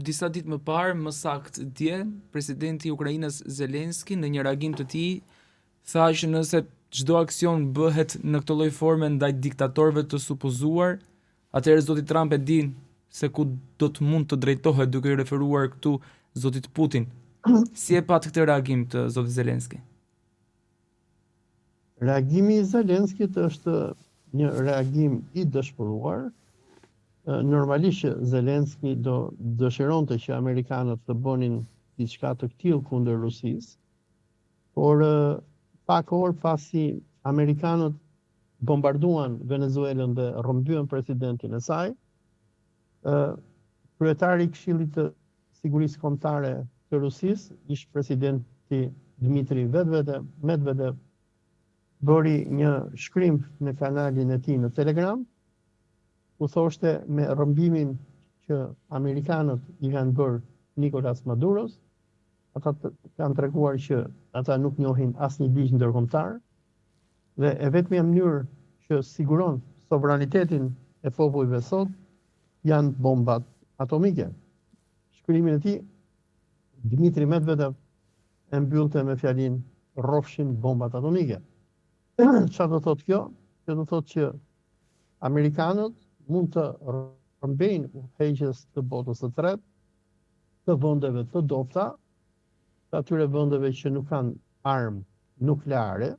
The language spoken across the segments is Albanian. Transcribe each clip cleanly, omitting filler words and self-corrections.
disa ditë më parë, më saktë dje, presidenti i Ukrainës Zelenski në një reagim të tij tha që nëse çdo aksion bëhet në këtë lloj forme ndaj diktatorëve të supozuar, atëherë zoti Trump e din se ku do të mund të drejtohet, duke i referuar këtu zotit Putin. Si e pat këtë reagim të zotit Zelenski? Reagimi i Zelenskit është një reagim i dëshpëruar. Normalisht që Zelenski do dëshironte që amerikanët të bënin diçka të tillë kundër Rusisë, por pak orë pasi amerikanët bombarduan Venezuelën dhe rrëmbyen presidentin e saj, kryetari i Këshillit të Sigurisë Kombëtare të Rusisë, ish presidenti Dmitri Medvedev, bëri një shkrim në kanalin e tij në Telegram, ku thoshte me rrëmbimin që amerikanët i kanë bërë Nicolas Maduros, ata kanë treguar që ata nuk njohin asnjë ligj ndërkombëtar dhe e vetmja mënyrë që siguron sovranitetin e popujve sot janë bombat atomike. Shkrimin e tij Dmitri Medvedev e mbyllte me fjalinë rrofshin bombat atomike. Çfarë do thotë kjo? Kjo do thotë që amerikanët mund të rrëmbejnë udhëheqjes të botës së tretë, të vendeve të dobta, të atyre vendeve që nuk kanë armë nukleare,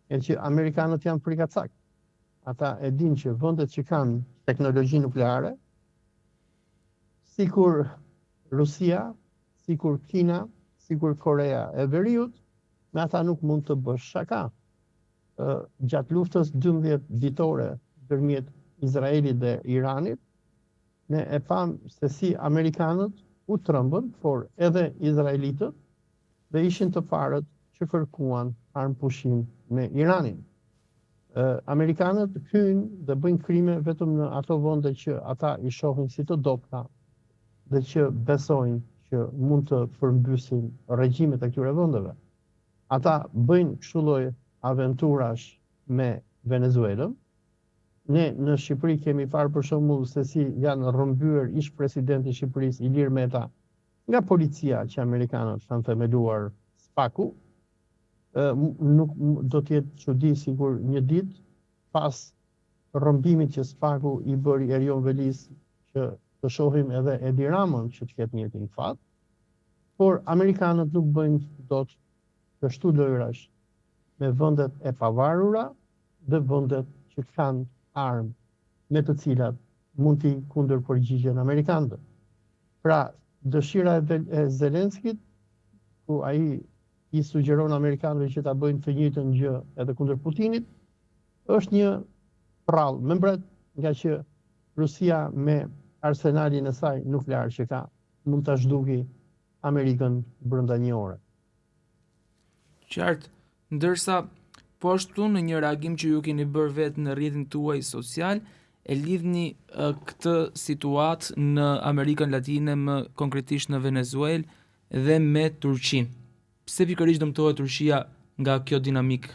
e që amerikanët janë frikacak. Ata e dinë që vendet që kanë teknologji nukleare, sikur Rusia, sikur Kina, sikur Korea e Veriut, me ata nuk mund të bësh shaka. Gjatë luftës 12 ditore ndërmjet Izraelit dhe Iranit, ne e pam se si amerikanët u trembën, por edhe izraelitët, dhe ishin të parët që kërkuan armëpushim me Iranin. Amerikanët hyjnë dhe bëjnë krime vetëm në ato vende që ata i shohin si të dobta dhe që besojnë që mund të përmbysin regjimet e këtyre vendeve. Ata bëjnë kështu lloj aventurash me Venezuelën. Ne në Shqipëri kemi parë për shembull se si janë rrëmbyer ish presidenti i Shqipërisë Ilir Meta nga policia që amerikanët kanë themeluar SPAK-u. Nuk do të jetë çudi sikur një ditë pas rrëmbimit që SPAK-u i bëri Erion Velis që të shohim edhe Edi Ramën që të ketë njëjtin fat, por amerikanët nuk bëjnë dot kështu lojrash me vendet e pavarura dhe vendet që kanë armë me të cilat mund t'i kundërpërgjigjen amerikanëve. Pra, dëshira e Zelenskit, ku ai i sugjeron amerikanëve që ta bëjnë të njëjtën gjë edhe kundër Putinit, është një prallë me mbret, nga që Rusia me arsenalin e saj nuklear që ka mund ta zhduki Amerikën brenda një ore. Qartë, ndërsa po ashtu në një reagim që ju keni bërë vetë në rrjetin tuaj social, e lidhni këtë situatë në Amerikën Latine, më konkretisht në Venezuelë dhe me Turqinë. Pse pikërisht dëmtohet Turqia nga kjo dinamik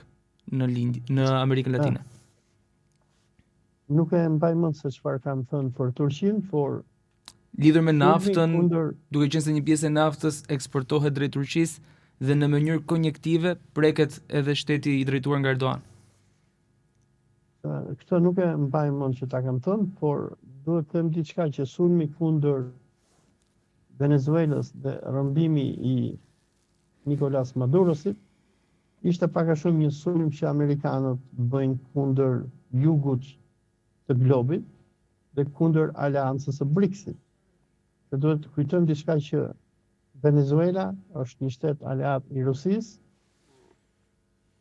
në Amerikën Latine? Nuk e mbaj mend se çfarë kam thënë për Turqinë, por lidhur me naftën, duke qenë se një pjesë e naftës eksportohet drejt Turqisë dhe në mënyrë konjektive preket edhe shteti i drejtuar nga Erdogan. Këtë nuk e mbaj mend që ta kam thënë, por duhet të them diçka që sulmi kundër Venezuelës dhe rrëmbimi i Nicolas Madurosit ishte pak a shumë një sulm që amerikanët bëjnë kundër jugut të globit dhe kundër aleancës së BRICS-it. Dhe duhet të kujtojmë diçka që Venezuela është një shtet aleat i Rusisë,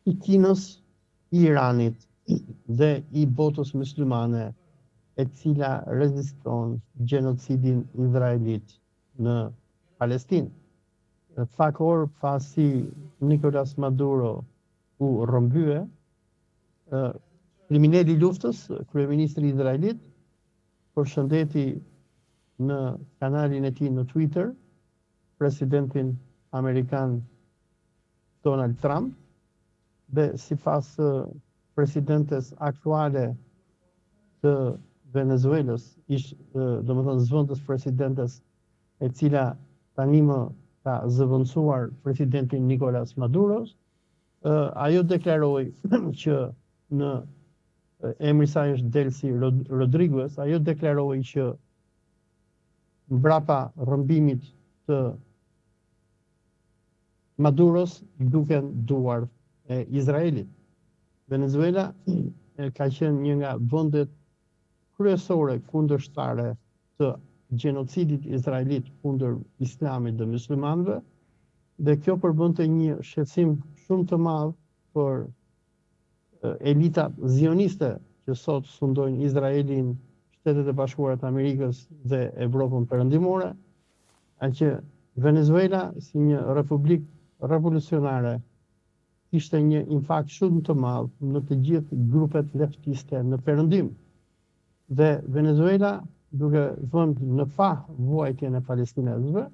i Kinës, i Iranit dhe i botës muslimane, e cila reziston gjenocidin izraelit në Palestinë. Pak orë pasi Nicolas Maduro u rrëmbye, kriminali i luftës, kryeministri izraelit, përshëndeti në kanalin e tij në Twitter presidentin amerikan Donald Trump dhe sipas presidentes aktuale të Venezuelës, domethënë zëvendës presidentes e cila tani më ka zëvendësuar presidentin Nicolas Maduros, ajo deklaroi që në emri i saj është Delcy Rodriguez, ajo deklaroi që mbrapa rrëmbimit të Maduros duken duart e Izraelit. Venezuela ka qenë një nga vendet kryesore kundërshtare të gjenocidit izraelit kundër islamit dhe muslimanëve, dhe kjo përbënte një shqetësim shumë të madh për elitat zioniste që sot sundojnë Izraelin, Shtetet e Bashkuara të Amerikës dhe Evropën Perëndimore, që Venezuela si një republikë revolucionare ishte një impakt shumë të madh në të gjithë grupet leftiste në Perëndim. Dhe Venezuela, duke vënë në pa vuajtjen e palestinezëve,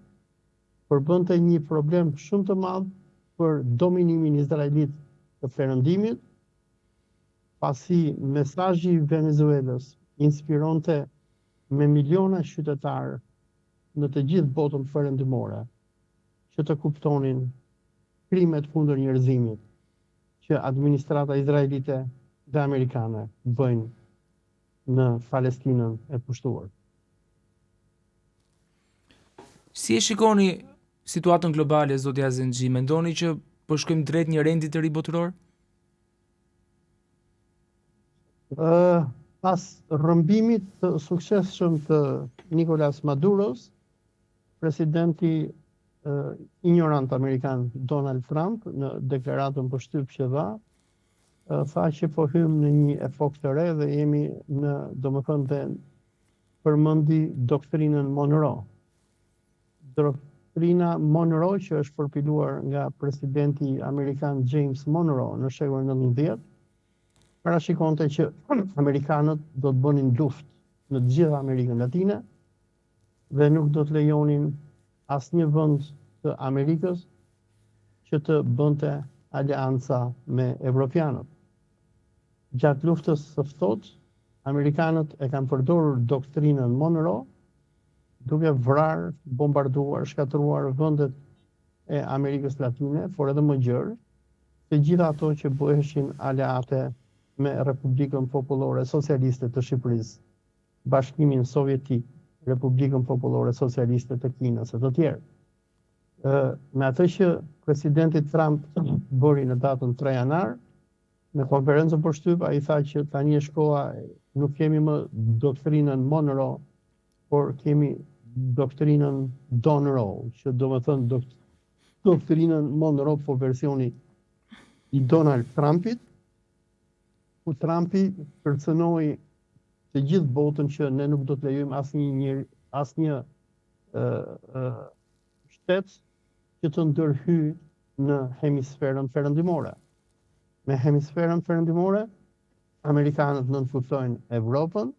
përbënte një problem shumë të madh për dominimin izraelit të Perëndimit, pasi mesazhi i Venezuelës inspironte me miliona qytetarë në të gjithë botën perëndimore që të kuptonin krimet kundër njerëzimit që administrata izraelite dhe amerikane bëjnë në Palestinën e pushtuar. Si e shikoni situatën globale, zotja Zenxhi? Mendoni që po shkojmë drejt një rendi të ri botëror? Pas rrëmbimit të suksesshëm të Nicolas Maduros, presidenti ignorant amerikan Donald Trump në deklaratën për shtyp që dha, tha që po hym në një epokë të re dhe jemi në, domethënë, dhe përmendi doktrinën Monroe. Doktrina Monroe, që është përpiluar nga presidenti amerikan James Monroe në shekullin 19, parashikonte që amerikanët do të bënin luftë në të gjithë Amerikën Latine dhe nuk do të lejonin asnjë vend të Amerikës që të bënte aleanca me evropianët. Gjatë luftës së ftohtë, amerikanët e kanë përdorur doktrinën Monroe duke vrarë, bombarduar, shkatruar vendet e Amerikës Latine, por edhe më gjerë, të gjitha ato që bëheshin aleate me Republikën Popullore Socialiste të Shqipërisë, Bashkimin Sovjetik, Republikën Popullore Socialiste të Kinës e të tjerë. Me atë që presidenti Trump bëri në datën 3 janar, në konferencën për shtyp, ai tha që tani është koha, nuk kemi më doktrinën Monroe, por kemi doktrinën Donroe, që do të thënë doktrinën Monroe po versioni i Donald Trumpit, ku Trumpi kërcënoi të gjithë botën që ne nuk do të lejojmë asnjë shtet që të ndërhyjë në hemisferën perëndimore. Me hemisferën perëndimore, amerikanët nënfutojnë Evropën,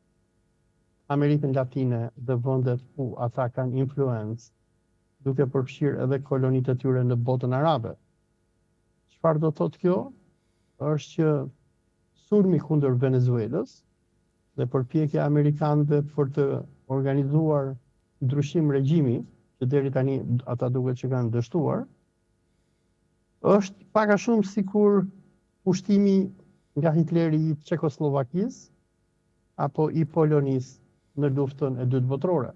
Amerikën Latine dhe vendet ku ata kanë influencë, duke përfshirë edhe kolonitë e tyre në botën arabe. Çfarë do thotë kjo? Është që sulmi kundër Venezuelës dhe përpjekja amerikanëve për të organizuar ndryshim regjimi, që deri tani ata duket që kanë dështuar, është pak a shumë sikur pushtimi nga Hitleri i Çekoslovakisë apo i Polonisë në luftën e dytë botërore.